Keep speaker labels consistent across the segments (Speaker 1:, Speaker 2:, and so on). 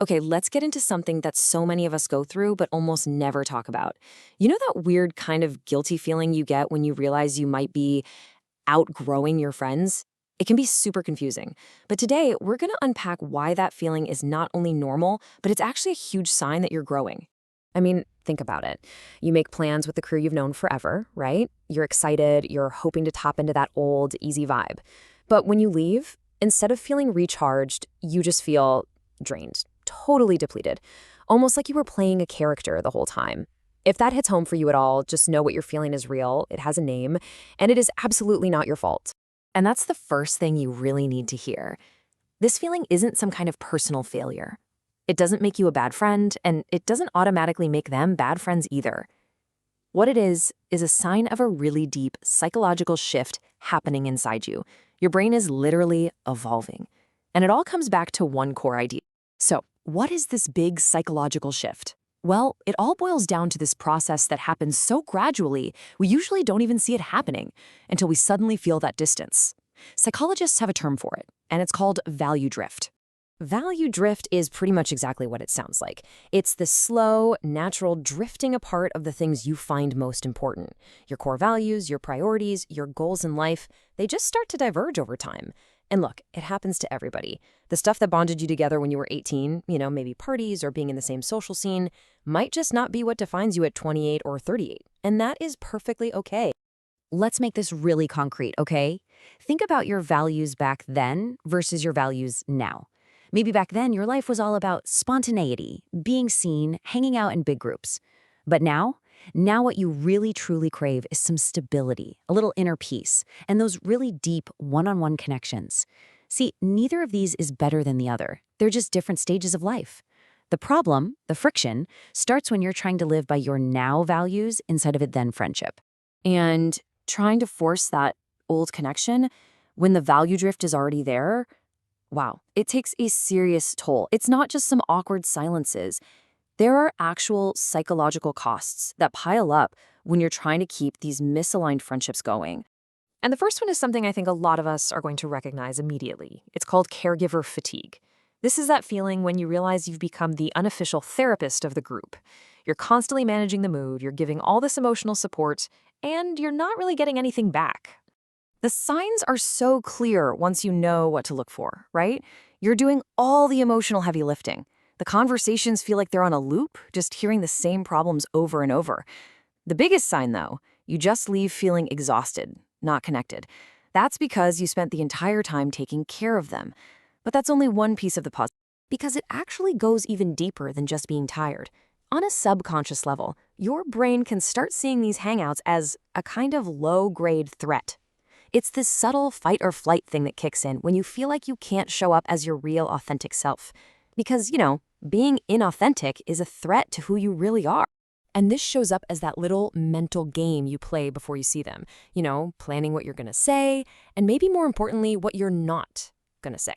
Speaker 1: Okay, let's get into something that so many of us go through but almost never talk about. You know that weird kind of guilty feeling you get when you realize you might be outgrowing your friends? It can be super confusing. But today, we're going to unpack why that feeling is not only normal, but it's actually a huge sign that you're growing. I mean, think about it. You make plans with the crew you've known forever, right? You're excited, you're hoping to tap into that old, easy vibe. But when you leave, instead of feeling recharged, you just feel drained, totally depleted, almost like you were playing a character the whole time. If that hits home for you at all, just know what you're feeling is real, it has a name, and it is absolutely not your fault. And that's the first thing you really need to hear. This feeling isn't some kind of personal failure. It doesn't make you a bad friend, and it doesn't automatically make them bad friends either. What it is a sign of a really deep psychological shift happening inside you. Your brain is literally evolving. And it all comes back to one core idea. So, what is this big psychological shift? Well, it all boils down to this process that happens so gradually, we usually don't even see it happening until we suddenly feel that distance. Psychologists have a term for it, and it's called value drift. Value drift is pretty much exactly what it sounds like. It's the slow, natural drifting apart of the things you find most important. Your core values, your priorities, your goals in life, they just start to diverge over time. And look, it happens to everybody. The stuff that bonded you together when you were 18, maybe parties or being in the same social scene, might just not be what defines you at 28 or 38. And that is perfectly okay. Let's make this really concrete, okay? Think about your values back then versus your values now. Maybe back then your life was all about spontaneity, being seen, hanging out in big groups. But now what you really truly crave is some stability, a little inner peace, and those really deep one-on-one connections. See, neither of these is better than the other. They're just different stages of life. The problem, the friction, starts when you're trying to live by your now values instead of a then friendship. And trying to force that old connection when the value drift is already there, wow, it takes a serious toll. It's not just some awkward silences. There are actual psychological costs that pile up when you're trying to keep these misaligned friendships going. And the first one is something I think a lot of us are going to recognize immediately. It's called caregiver fatigue. This is that feeling when you realize you've become the unofficial therapist of the group. You're constantly managing the mood, you're giving all this emotional support, and you're not really getting anything back. The signs are so clear once you know what to look for, right? You're doing all the emotional heavy lifting. The conversations feel like they're on a loop, just hearing the same problems over and over. The biggest sign, though, you just leave feeling exhausted, not connected. That's because you spent the entire time taking care of them. But that's only one piece of the puzzle, because it actually goes even deeper than just being tired. On a subconscious level, your brain can start seeing these hangouts as a kind of low-grade threat. It's this subtle fight or flight thing that kicks in when you feel like you can't show up as your real, authentic self. Because, being inauthentic is a threat to who you really are. And this shows up as that little mental game you play before you see them. Planning what you're going to say, and maybe more importantly, what you're not going to say.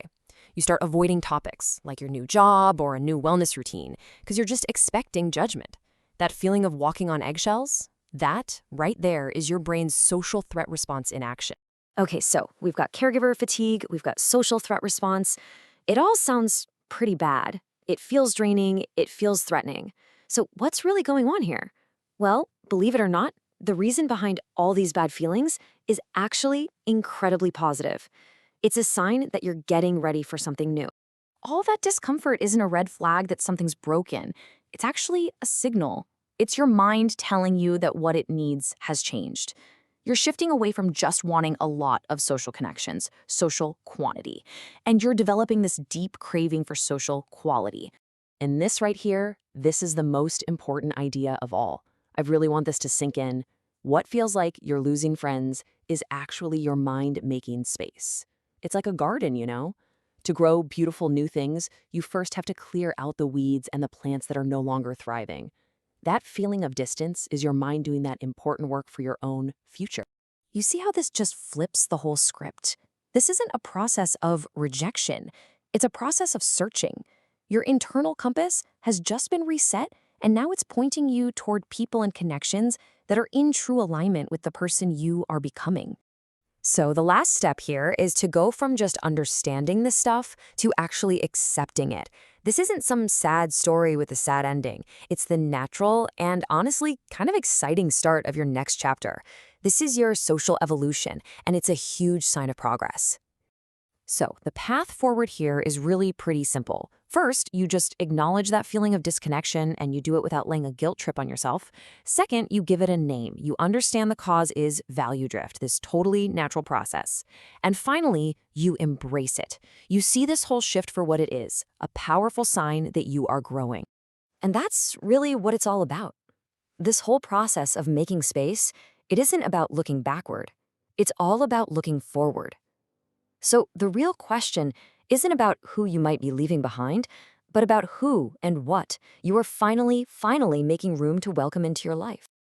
Speaker 1: You start avoiding topics, like your new job or a new wellness routine, because you're just expecting judgment. That feeling of walking on eggshells, that, right there, is your brain's social threat response in action. Okay, so we've got caregiver fatigue, we've got social threat response. It all sounds pretty bad. It feels draining, it feels threatening. So what's really going on here? Well, believe it or not, the reason behind all these bad feelings is actually incredibly positive. It's a sign that you're getting ready for something new. All that discomfort isn't a red flag that something's broken. It's actually a signal. It's your mind telling you that what it needs has changed. You're shifting away from just wanting a lot of social connections, social quantity, and you're developing this deep craving for social quality. And this right here, this is the most important idea of all. I really want this to sink in. What feels like you're losing friends is actually your mind making space. It's like a garden, To grow beautiful new things, you first have to clear out the weeds and the plants that are no longer thriving. That feeling of distance is your mind doing that important work for your own future. You see how this just flips the whole script? This isn't a process of rejection. It's a process of searching. Your internal compass has just been reset, and now it's pointing you toward people and connections that are in true alignment with the person you are becoming. So the last step here is to go from just understanding this stuff to actually accepting it. This isn't some sad story with a sad ending. It's the natural and honestly kind of exciting start of your next chapter. This is your social evolution, and it's a huge sign of progress. So, the path forward here is really pretty simple. First, you just acknowledge that feeling of disconnection and you do it without laying a guilt trip on yourself. Second, you give it a name. You understand the cause is value drift, this totally natural process. And finally, you embrace it. You see this whole shift for what it is, a powerful sign that you are growing. And that's really what it's all about. This whole process of making space, it isn't about looking backward. It's all about looking forward. So the real question isn't about who you might be leaving behind, but about who and what you are finally making room to welcome into your life.